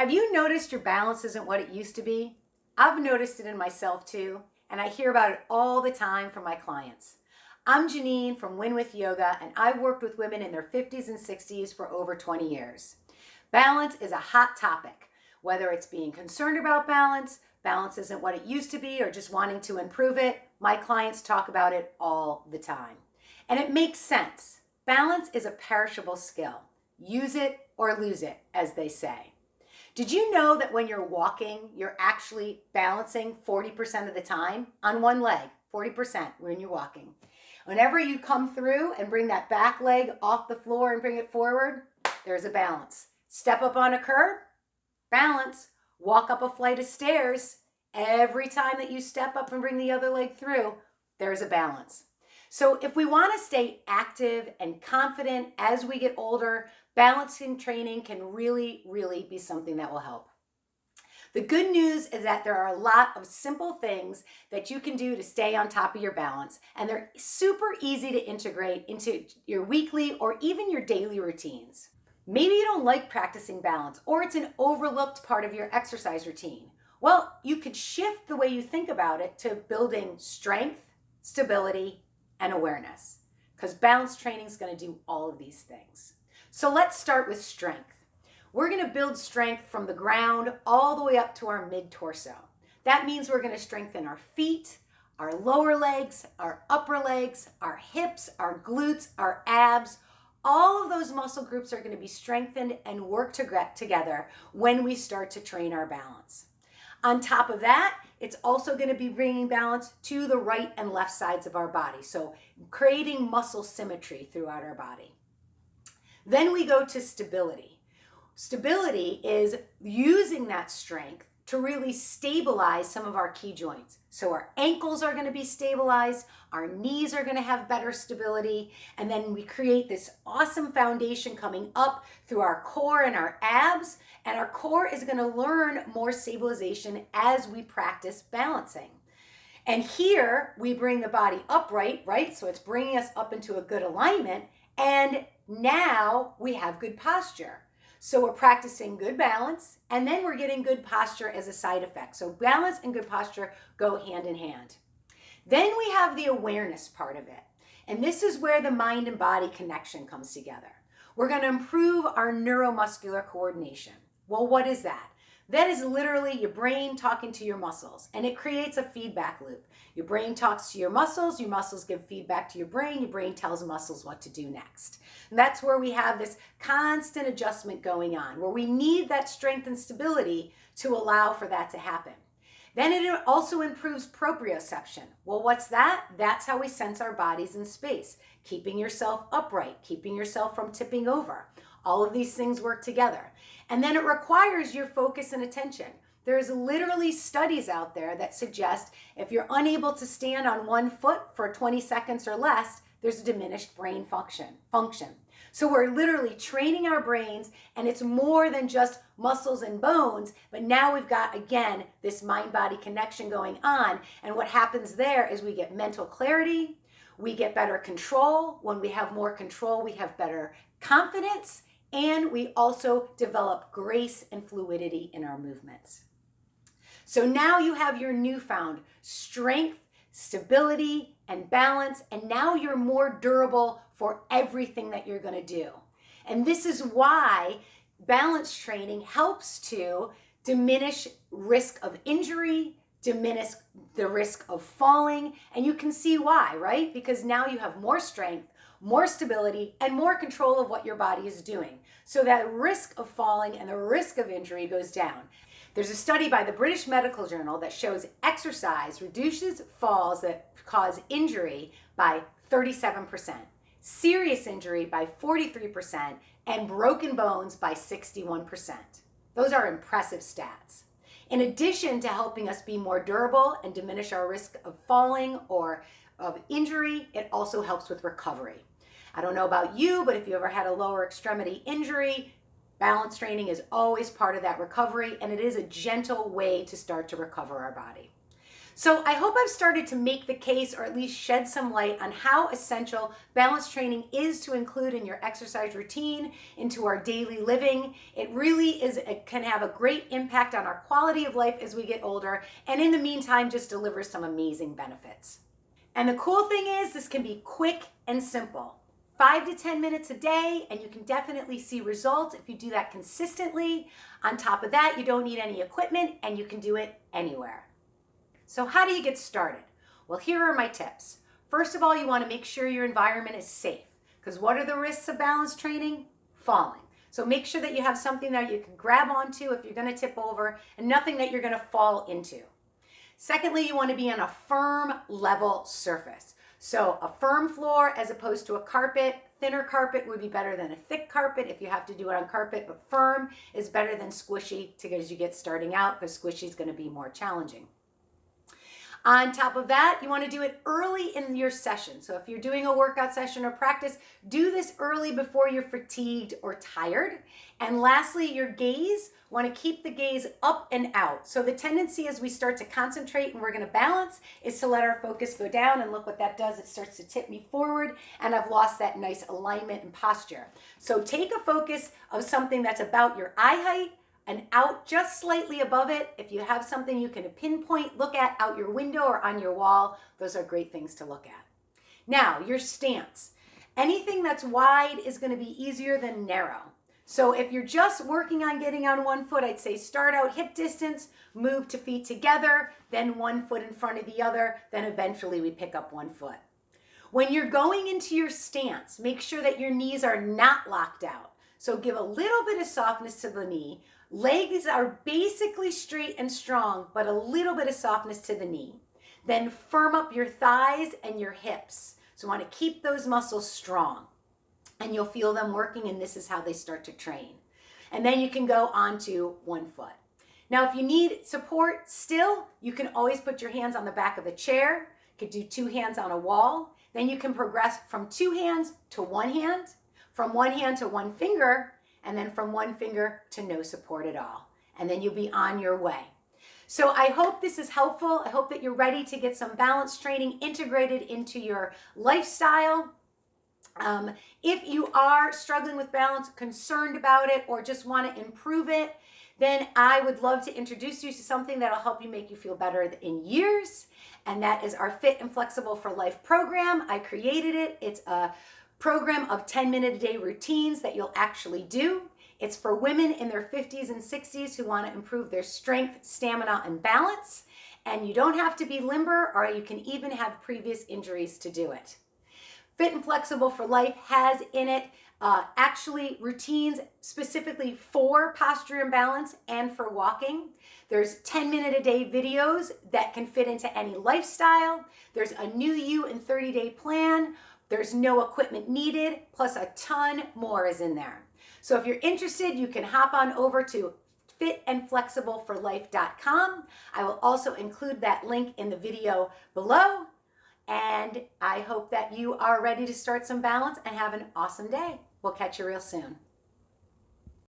Have you noticed your balance isn't what it used to be? I've noticed it in myself too, and I hear about it all the time from my clients. I'm Janine from Win With Yoga, and I've worked with women in their 50s and 60s for over 20 years. Balance is a hot topic. Whether it's being concerned about balance, balance isn't what it used to be, or just wanting to improve it, my clients talk about it all the time. And it makes sense. Balance is a perishable skill. Use it or lose it, as they say. Did you know that when you're walking, you're actually balancing 40% of the time on one leg, 40% when you're walking. Whenever you come through and bring that back leg off the floor and bring it forward, there's a balance. Step up on a curb, balance. Walk up a flight of stairs. Every time that you step up and bring the other leg through, there's a balance. So if we want to stay active and confident as we get older, balancing training can really, really be something that will help. The good news is that there are a lot of simple things that you can do to stay on top of your balance, and they're super easy to integrate into your weekly or even your daily routines. Maybe you don't like practicing balance, or it's an overlooked part of your exercise routine. Well, you could shift the way you think about it to building strength, stability, and awareness, because balance training is going to do all of these things. So let's start with strength. We're going to build strength from the ground all the way up to our mid-torso. That means we're going to strengthen our feet, our lower legs, our upper legs, our hips, our glutes, our abs. All of those muscle groups are going to be strengthened and work together when we start to train our balance. On top of that, it's also going to be bringing balance to the right and left sides of our body. So creating muscle symmetry throughout our body. Then we go to stability. Stability is using that strength to really stabilize some of our key joints. So our ankles are going to be stabilized, our knees are going to have better stability, and then we create this awesome foundation coming up through our core and our abs, and our core is going to learn more stabilization as we practice balancing. And here we bring the body upright, right? So it's bringing us up into a good alignment, and now we have good posture. So we're practicing good balance, and then we're getting good posture as a side effect. So balance and good posture go hand in hand. Then we have the awareness part of it. And this is where the mind and body connection comes together. We're going to improve our neuromuscular coordination. Well, what is that? That is literally your brain talking to your muscles, and it creates a feedback loop. Your brain talks to your muscles give feedback to your brain tells muscles what to do next. And that's where we have this constant adjustment going on, where we need that strength and stability to allow for that to happen. Then it also improves proprioception. Well, what's that? That's how we sense our bodies in space, keeping yourself upright, keeping yourself from tipping over. All of these things work together. And then it requires your focus and attention. There's literally studies out there that suggest if you're unable to stand on one foot for 20 seconds or less, there's a diminished brain function. So we're literally training our brains, and it's more than just muscles and bones, but now we've got, again, this mind-body connection going on. And what happens there is we get mental clarity, we get better control. When we have more control, we have better confidence, and we also develop grace and fluidity in our movements. So now you have your newfound strength, stability, and balance, and now you're more durable for everything that you're going to do. And this is why balance training helps to diminish risk of injury, diminish the risk of falling, and you can see why, right? Because now you have more strength, more stability, and more control of what your body is doing. So that risk of falling and the risk of injury goes down. There's a study by the British Medical Journal that shows exercise reduces falls that cause injury by 37%, serious injury by 43%, and broken bones by 61%. Those are impressive stats. In addition to helping us be more durable and diminish our risk of falling or of injury, it also helps with recovery. I don't know about you, but if you ever had a lower extremity injury, balance training is always part of that recovery, and it is a gentle way to start to recover our body. So I hope I've started to make the case, or at least shed some light on how essential balance training is to include in your exercise routine, into our daily living. It really is, it can have a great impact on our quality of life as we get older, and in the meantime, just delivers some amazing benefits. And the cool thing is, this can be quick and simple. 5 to 10 minutes a day, and you can definitely see results if you do that consistently. On top of that, you don't need any equipment, and you can do it anywhere. So how do you get started? Well, here are my tips. First of all, you want to make sure your environment is safe, because what are the risks of balance training? Falling. So make sure that you have something that you can grab onto if you're going to tip over, and nothing that you're going to fall into. Secondly, you want to be on a firm, level surface. So a firm floor as opposed to a carpet. Thinner carpet would be better than a thick carpet if you have to do it on carpet, but firm is better than squishy as you get starting out, because squishy is going to be more challenging. On top of that, you want to do it early in your session. So if you're doing a workout session or practice, do this early before you're fatigued or tired. And lastly, your gaze, want to keep the gaze up and out. So the tendency as we start to concentrate and we're going to balance is to let our focus go down, and look what that does. It starts to tip me forward, and I've lost that nice alignment and posture. So take a focus of something that's about your eye height and out just slightly above it. If you have something you can pinpoint, look at out your window or on your wall, those are great things to look at. Now, your stance. Anything that's wide is going to be easier than narrow. So if you're just working on getting on one foot, I'd say start out hip distance, move to feet together, then one foot in front of the other, then eventually we pick up one foot. When you're going into your stance, make sure that your knees are not locked out. So give a little bit of softness to the knee. Legs are basically straight and strong, but a little bit of softness to the knee. Then firm up your thighs and your hips. So you want to keep those muscles strong, and you'll feel them working, and this is how they start to train. And then you can go on to one foot. Now, if you need support still, you can always put your hands on the back of a chair. You could do 2 hands on a wall. Then you can progress from 2 hands to 1 hand, from 1 hand to 1 finger, and then from 1 finger to no support at all. And then you'll be on your way. So I hope this is helpful. I hope that you're ready to get some balance training integrated into your lifestyle. If you are struggling with balance, concerned about it, or just want to improve it, then I would love to introduce you to something that'll help you make you feel better in years. And that is our Fit and Flexible for Life program. I created it. It's a program of 10-minute-a-day routines that you'll actually do. It's for women in their 50s and 60s who want to improve their strength, stamina, and balance. And you don't have to be limber, or you can even have previous injuries to do it. Fit and Flexible for Life has in it actually routines specifically for posture and balance and for walking. There's 10-minute-a-day videos that can fit into any lifestyle. There's a new you in 30-day plan. There's no equipment needed, plus a ton more is in there. So if you're interested, you can hop on over to fitandflexibleforlife.com. I will also include that link in the video below. And I hope that you are ready to start some balance and have an awesome day. We'll catch you real soon.